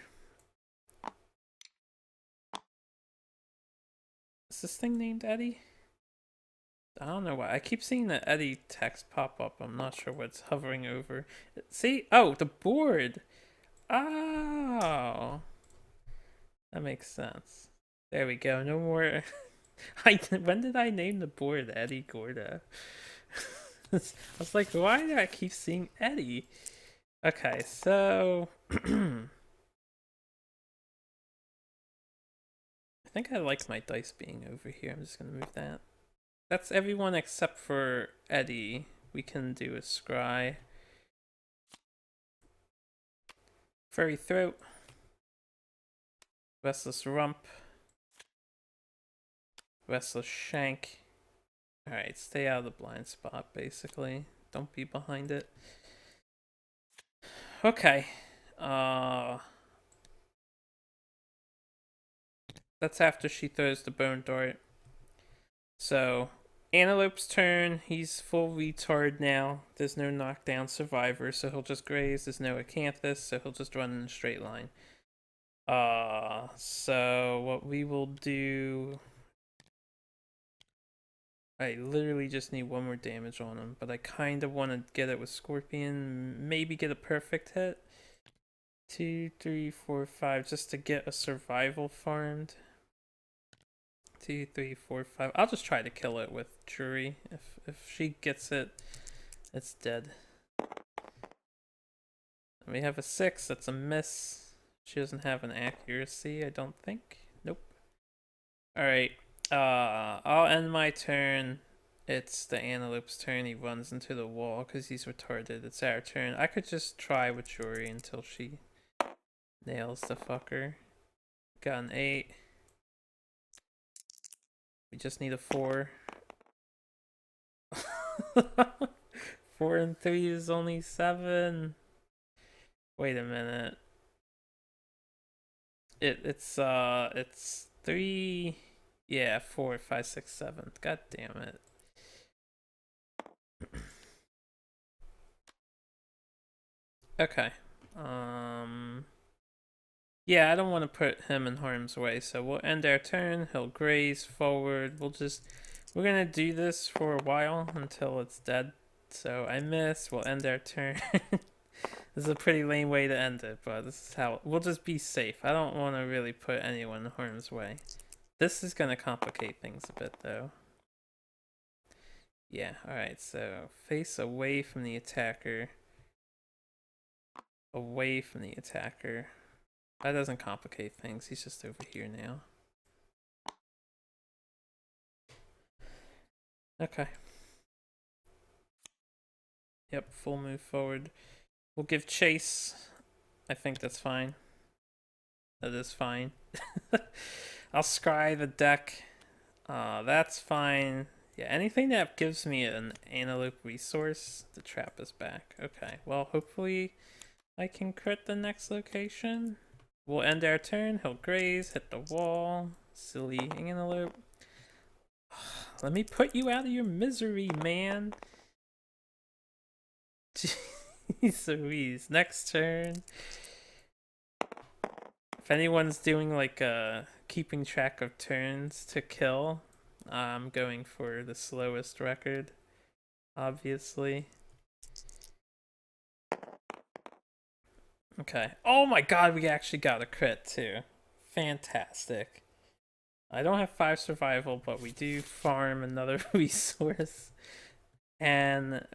Is this thing named Eddie? I don't know why. I keep seeing the Eddie text pop up. I'm not sure what's hovering over. See? Oh, the board! Oh! That makes sense. There we go. No more. When did I name the board Eddie Gorda? I was like, why do I keep seeing Eddie? Okay, so I think I like my dice being over here. I'm just gonna move that. That's everyone except for Eddie. We can do a scry. Furry throat. Restless rump. Restless shank. Alright, stay out of the blind spot, basically. Don't be behind it. Okay. That's after she throws the bone dart. So, Antelope's turn. He's full retard now. There's no knockdown survivor, so he'll just graze. There's no acanthus, so he'll just run in a straight line. So what we will do... I literally just need one more damage on him, but I kind of want to get it with Scorpion. Maybe get a perfect hit. 2, 3, 4, 5, just to get a survival farmed. 2, 3, 4, 5. I'll just try to kill it with Jury. If she gets it, it's dead. And we have a 6. That's a miss. She doesn't have an accuracy, I don't think. Nope. Alright. I'll end my turn. It's the Antelope's turn. He runs into the wall because he's retarded. It's our turn. I could just try with Jury until she nails the fucker. Got an 8. We just need a 4. 4 and 3 is only 7. Wait a minute. It's 3. Yeah, 4, 5, 6, 7. God damn it. Okay. Yeah, I don't want to put him in harm's way, so we'll end our turn. He'll graze forward. We're gonna do this for a while until it's dead. So I miss. We'll end our turn. This is a pretty lame way to end it, but this is how we'll just be safe. I don't want to really put anyone in harm's way. This is gonna complicate things a bit, though. Yeah. All right. So face away from the attacker. Away from the attacker. That doesn't complicate things. He's just over here now. Okay. Yep, full move forward. We'll give chase. I think that's fine. That is fine. I'll scry the deck. That's fine. Yeah, anything that gives me an antelope resource, the trap is back. Okay, well, hopefully I can crit the next location. We'll end our turn. He'll graze, hit the wall. Silly antelope. Let me put you out of your misery, man. Jeez Louise. Next turn. If anyone's doing like keeping track of turns to kill, I'm going for the slowest record, obviously. Okay. Oh my god, we actually got a crit too. Fantastic. I don't have 5 survival, but we do farm another resource. And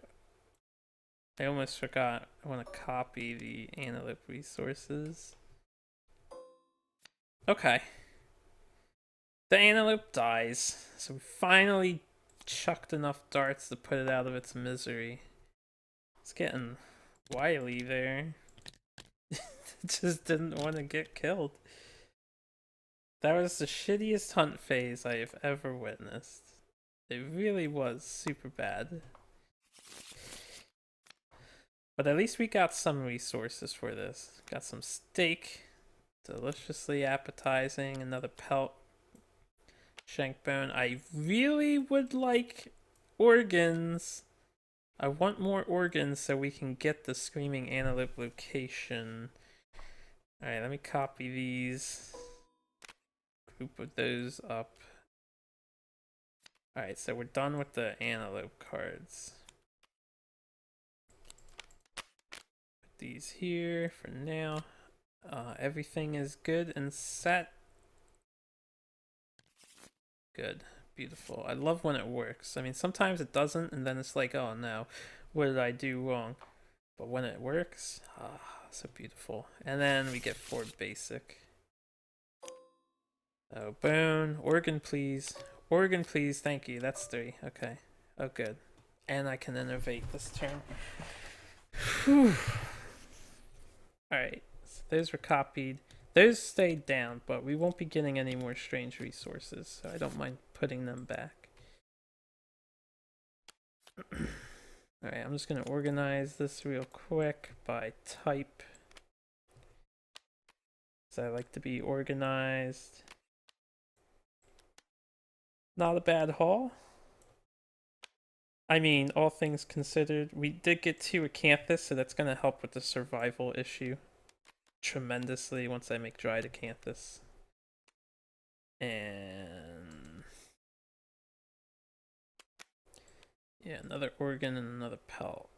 I almost forgot. I want to copy the antelope resources. Okay. The antelope dies. So we finally chucked enough darts to put it out of its misery. It's getting wily there. Just didn't want to get killed. That was the shittiest hunt phase I have ever witnessed. It really was super bad. But at least we got some resources for this. Got some steak. Deliciously appetizing. Another pelt. Shank bone. I really would like organs. I want more organs so we can get the Screaming Antelope location. Alright, let me copy these. Group of those up. Alright, so we're done with the antelope cards. Put these here for now. Everything is good and set. Good. Beautiful. I love when it works. I mean, sometimes it doesn't, and then it's like, oh no, what did I do wrong? But when it works, so beautiful. And then we get 4 basic. Oh, bone. Organ, please. Organ, please. Thank you. That's 3. Okay. Oh, good. And I can innovate this turn. Whew. Alright. So those were copied. Those stayed down, but we won't be getting any more strange resources, so I don't mind putting them back. Alright, I'm just going to organize this real quick by type. So I like to be organized. Not a bad haul. I mean, all things considered, we did get 2 acanthus, so that's going to help with the survival issue tremendously once I make dried acanthus. And yeah, another organ and another pelt.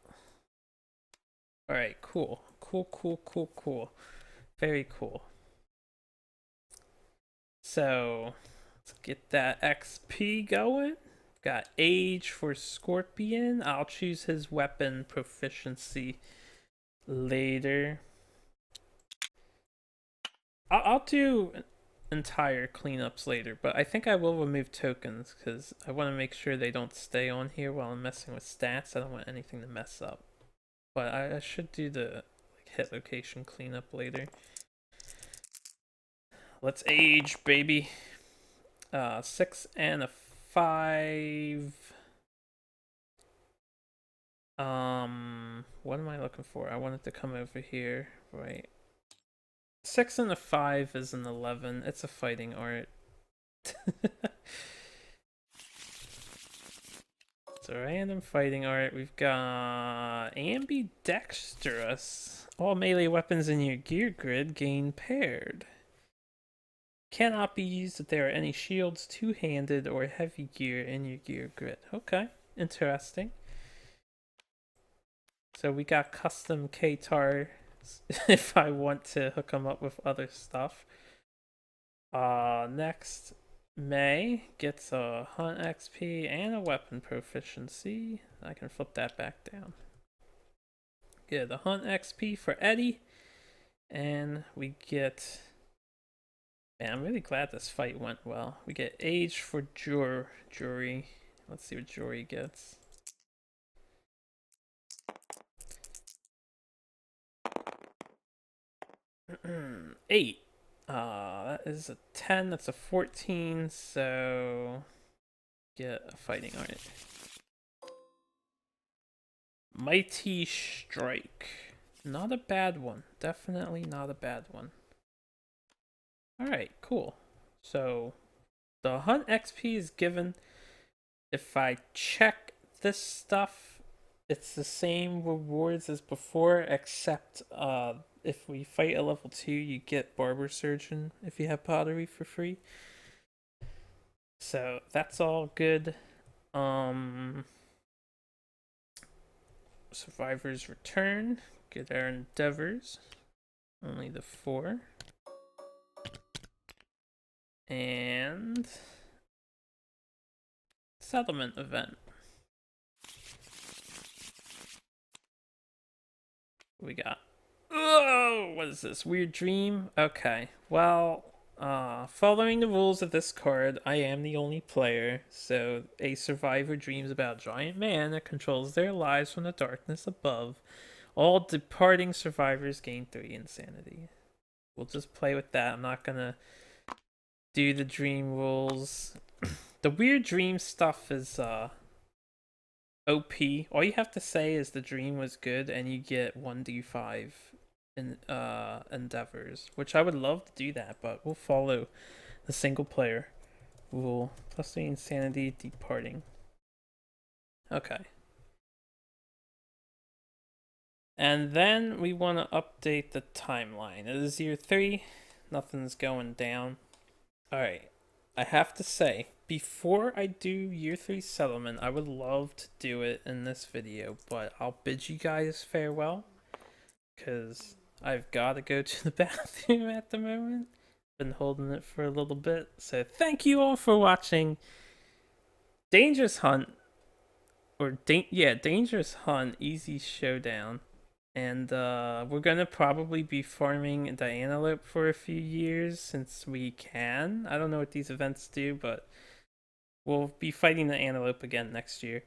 Alright, cool. Cool. Very cool. So, let's get that XP going. Got age for Scorpion. I'll choose his weapon proficiency later. I'll do entire cleanups later, but I think I will remove tokens because I want to make sure they don't stay on here while I'm messing with stats. I don't want anything to mess up. But I should do the hit location cleanup later. Let's age, baby. 6 and a 5. What am I looking for? I wanted to come over here, right? 6 and a 5 is an 11. It's a fighting art. It's a random fighting art. We've got ambidextrous. All melee weapons in your gear grid gain paired. Cannot be used if there are any shields, two-handed, or heavy gear in your gear grid. Okay, interesting. So we got custom K-Tar if I want to hook them up with other stuff. Next, Mei gets a hunt XP and a weapon proficiency. I can flip that back down. Get a hunt XP for Eddie. And we get... Man, I'm really glad this fight went well. We get age for Jury. Let's see what Jury gets. Eight. That is a 10. That's a 14. So get a fighting art. Mighty Strike. Not a bad one. Definitely not a bad one. Alright, cool. So the hunt XP is given. If I check this stuff, it's the same rewards as before, except if we fight a level 2, you get Barber Surgeon if you have pottery for free. So that's all good. Survivors return. Get our endeavors. Only the 4. And settlement event. We got. Oh, what is this? Weird dream? Okay. Well, following the rules of this card, I am the only player. So, a survivor dreams about a giant man that controls their lives from the darkness above. All departing survivors gain 3 insanity. We'll just play with that. I'm not gonna do the dream rules. The weird dream stuff is OP. All you have to say is the dream was good and you get 1d5 in endeavors, which I would love to do that, but we'll follow the single player rule. Plus 3 insanity departing. Okay. And then we want to update the timeline. It is year 3. Nothing's going down. Alright. I have to say, before I do year 3 settlement, I would love to do it in this video, but I'll bid you guys farewell. Because I've got to go to the bathroom at the moment. Been holding it for a little bit. So thank you all for watching Dangerous Hunt. Dangerous Hunt, Easy Showdown. And we're gonna probably be farming the Antelope for a few years since we can. I don't know what these events do, but we'll be fighting the Antelope again next year.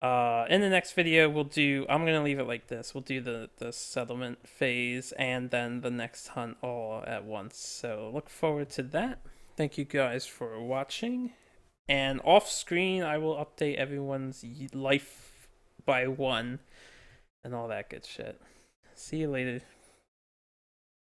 In the next video, I'm gonna leave it like this. We'll do the settlement phase and then the next hunt all at once. So look forward to that. Thank you guys for watching. And off screen, I will update everyone's life by one and all that good shit. See you later.